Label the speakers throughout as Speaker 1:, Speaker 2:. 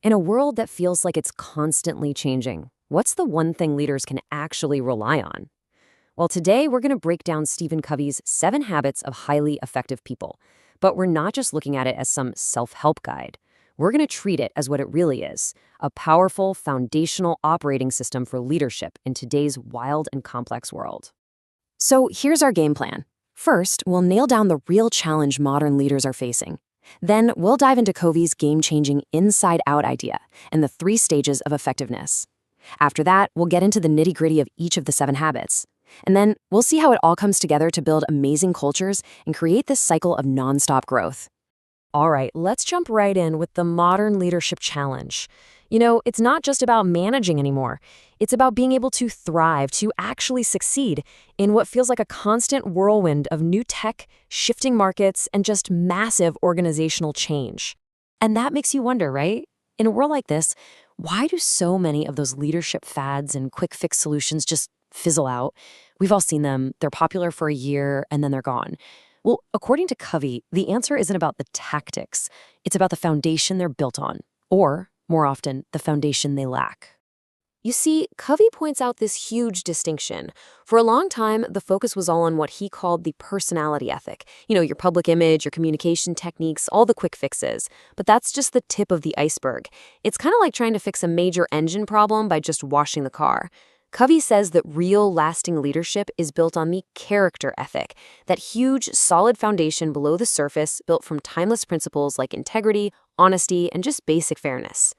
Speaker 1: In a world that feels like it's constantly changing, what's the one thing leaders can actually rely on? Well, today we're going to break down Stephen Covey's 7 Habits of Highly Effective People. But we're not just looking at it as some self-help guide. We're going to treat it as what it really is, a powerful, foundational operating system for leadership in today's wild and complex world. So here's our game plan. First, we'll nail down the real challenge modern leaders are facing. Then we'll dive into Covey's game-changing inside-out idea and the 3 stages of effectiveness. After that, we'll get into the nitty-gritty of each of the 7 habits. And then we'll see how it all comes together to build amazing cultures and create this cycle of nonstop growth. All right, let's jump right in with the modern leadership challenge. It's not just about managing anymore. It's about being able to thrive, to actually succeed in what feels like a constant whirlwind of new tech, shifting markets, and just massive organizational change. And that makes you wonder, right? In a world like this, why do so many of those leadership fads and quick fix solutions just fizzle out? We've all seen them. They're popular for a year and then they're gone. Well, according to Covey, the answer isn't about the tactics. It's about the foundation they're built on, or, more often, the foundation they lack. You see, Covey points out this huge distinction. For a long time, the focus was all on what he called the personality ethic. Your public image, your communication techniques, all the quick fixes. But that's just the tip of the iceberg. It's kind of like trying to fix a major engine problem by just washing the car. Covey says that real, lasting leadership is built on the character ethic, that huge, solid foundation below the surface built from timeless principles like integrity, honesty, and just basic fairness.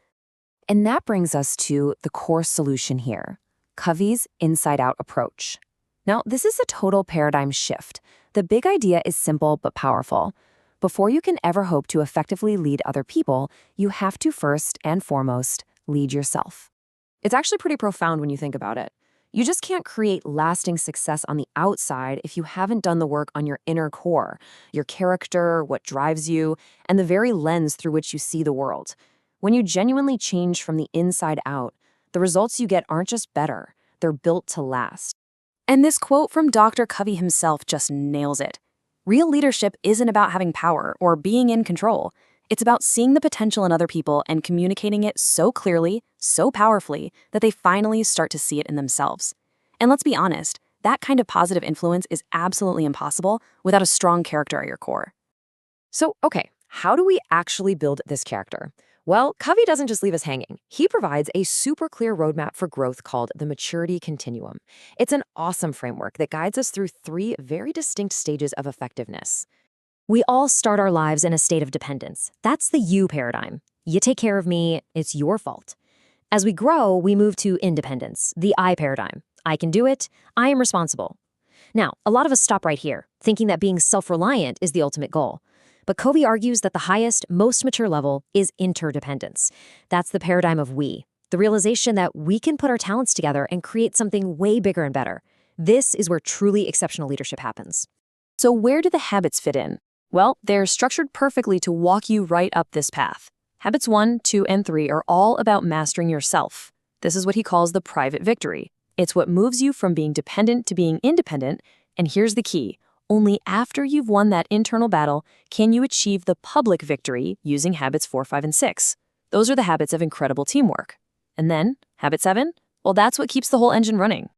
Speaker 1: And that brings us to the core solution here, Covey's inside-out approach. Now, this is a total paradigm shift. The big idea is simple but powerful. Before you can ever hope to effectively lead other people, you have to first and foremost lead yourself. It's actually pretty profound when you think about it. You just can't create lasting success on the outside if you haven't done the work on your inner core, your character, what drives you, and the very lens through which you see the world. When you genuinely change from the inside out, the results you get aren't just better, they're built to last. And this quote from Dr. Covey himself just nails it. Real leadership isn't about having power or being in control. It's about seeing the potential in other people and communicating it so clearly, so powerfully, that they finally start to see it in themselves. And let's be honest, that kind of positive influence is absolutely impossible without a strong character at your core. So, okay, how do we actually build this character? Well, Covey doesn't just leave us hanging. He provides a super clear roadmap for growth called the Maturity Continuum. It's an awesome framework that guides us through 3 very distinct stages of effectiveness. We all start our lives in a state of dependence. That's the you paradigm. You take care of me, it's your fault. As we grow, we move to independence, the I paradigm. I can do it, I am responsible. Now, a lot of us stop right here, thinking that being self-reliant is the ultimate goal. But Covey argues that the highest, most mature level is interdependence. That's the paradigm of we, the realization that we can put our talents together and create something way bigger and better. This is where truly exceptional leadership happens. So where do the habits fit in? Well, they're structured perfectly to walk you right up this path. Habits 1, 2, and 3 are all about mastering yourself. This is what he calls the private victory. It's what moves you from being dependent to being independent, and here's the key. Only after you've won that internal battle can you achieve the public victory using habits 4, 5, and 6. Those are the habits of incredible teamwork. And then, habit 7? Well, that's what keeps the whole engine running.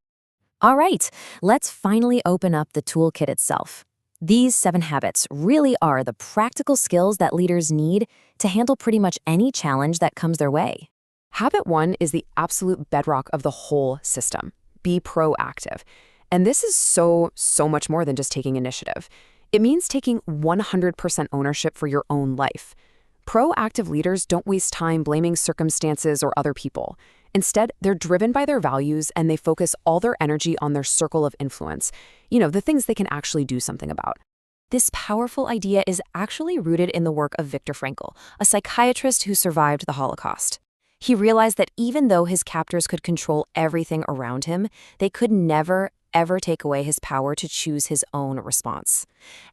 Speaker 1: All right, let's finally open up the toolkit itself. These 7 habits really are the practical skills that leaders need to handle pretty much any challenge that comes their way. Habit 1 is the absolute bedrock of the whole system. Be proactive. And this is so much more than just taking initiative. It means taking 100% ownership for your own life. Proactive leaders don't waste time blaming circumstances or other people. Instead, they're driven by their values and they focus all their energy on their circle of influence. The things they can actually do something about. This powerful idea is actually rooted in the work of Viktor Frankl, a psychiatrist who survived the Holocaust. He realized that even though his captors could control everything around him, they could never, ever take away his power to choose his own response.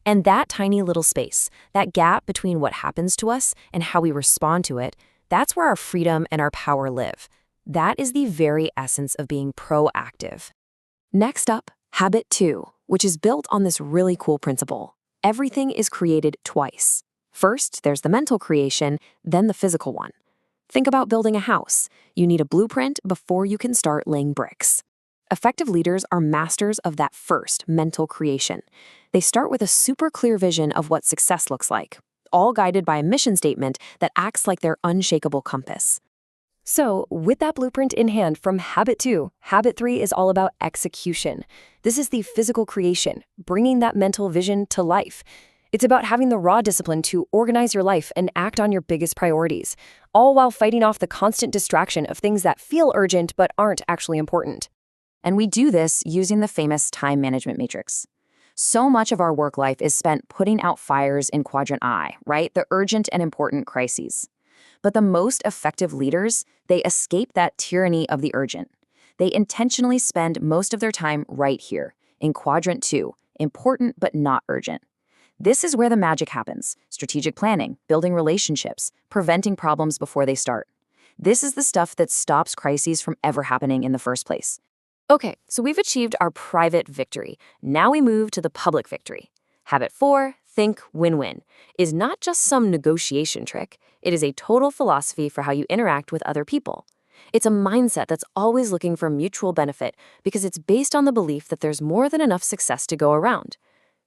Speaker 1: And that tiny little space, that gap between what happens to us and how we respond to it, that's where our freedom and our power live. That is the very essence of being proactive. Next up, habit 2, which is built on this really cool principle. Everything is created twice. First, there's the mental creation, then the physical one. Think about building a house. You need a blueprint before you can start laying bricks. Effective leaders are masters of that first mental creation. They start with a super clear vision of what success looks like, all guided by a mission statement that acts like their unshakable compass. So, with that blueprint in hand from Habit 2, Habit 3 is all about execution. This is the physical creation, bringing that mental vision to life. It's about having the raw discipline to organize your life and act on your biggest priorities, all while fighting off the constant distraction of things that feel urgent but aren't actually important. And we do this using the famous time management matrix. So much of our work life is spent putting out fires in quadrant I, right? The urgent and important crises. But the most effective leaders, they escape that tyranny of the urgent. They intentionally spend most of their time right here, in quadrant 2, important but not urgent. This is where the magic happens: strategic planning, building relationships, preventing problems before they start. This is the stuff that stops crises from ever happening in the first place. Okay, so we've achieved our private victory. Now we move to the public victory. Habit 4, think win-win, is not just some negotiation trick. It is a total philosophy for how you interact with other people. It's a mindset that's always looking for mutual benefit because it's based on the belief that there's more than enough success to go around.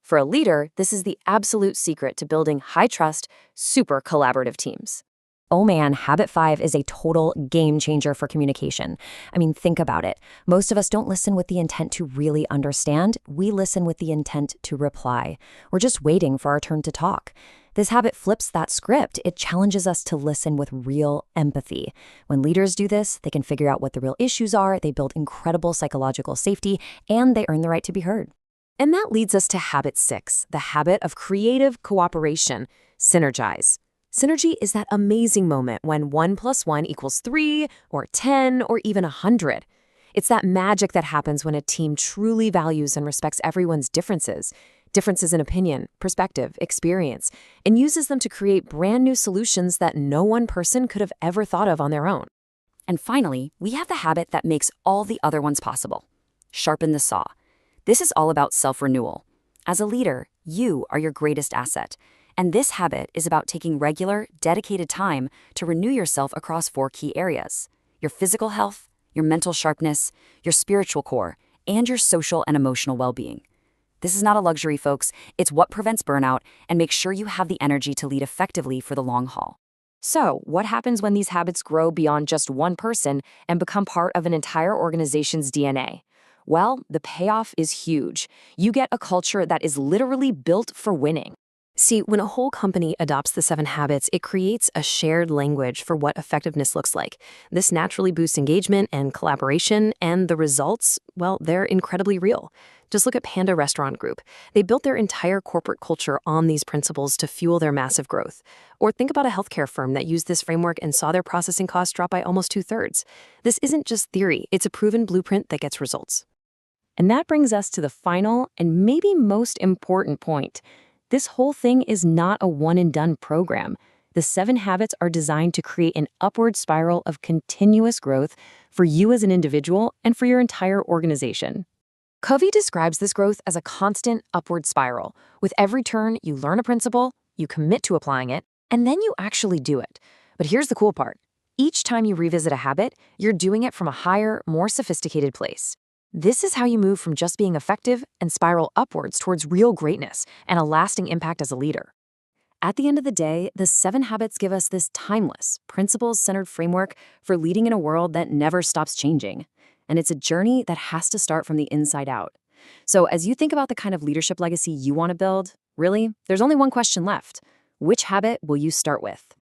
Speaker 1: For a leader, this is the absolute secret to building high-trust, super collaborative teams. Oh man, Habit 5 is a total game changer for communication. I mean, think about it. Most of us don't listen with the intent to really understand. We listen with the intent to reply. We're just waiting for our turn to talk. This habit flips that script. It challenges us to listen with real empathy. When leaders do this, they can figure out what the real issues are, they build incredible psychological safety, and they earn the right to be heard. And that leads us to Habit 6, the habit of creative cooperation, synergize. Synergy is that amazing moment when 1 + 1 = 3 or 10 or even 100. It's that magic that happens when a team truly values and respects everyone's differences in opinion, perspective, experience, and uses them to create brand new solutions that no one person could have ever thought of on their own. And finally, we have the habit that makes all the other ones possible: sharpen the saw. This is all about self-renewal. As a leader, you are your greatest asset. And this habit is about taking regular, dedicated time to renew yourself across 4 key areas: your physical health, your mental sharpness, your spiritual core, and your social and emotional well-being. This is not a luxury, folks. It's what prevents burnout and makes sure you have the energy to lead effectively for the long haul. So, what happens when these habits grow beyond just one person and become part of an entire organization's DNA? Well, the payoff is huge. You get a culture that is literally built for winning. See, when a whole company adopts the 7 habits, it creates a shared language for what effectiveness looks like. This naturally boosts engagement and collaboration, and the results, well, they're incredibly real. Just look at Panda Restaurant Group. They built their entire corporate culture on these principles to fuel their massive growth. Or think about a healthcare firm that used this framework and saw their processing costs drop by almost 2/3. This isn't just theory, it's a proven blueprint that gets results. And that brings us to the final and maybe most important point. This whole thing is not a one-and-done program. The 7 habits are designed to create an upward spiral of continuous growth for you as an individual and for your entire organization. Covey describes this growth as a constant upward spiral. With every turn, you learn a principle, you commit to applying it, and then you actually do it. But here's the cool part. Each time you revisit a habit, you're doing it from a higher, more sophisticated place. This is how you move from just being effective and spiral upwards towards real greatness and a lasting impact as a leader. At the end of the day, the 7 habits give us this timeless, principles-centered framework for leading in a world that never stops changing. And it's a journey that has to start from the inside out. So as you think about the kind of leadership legacy you want to build, really, there's only one question left. Which habit will you start with?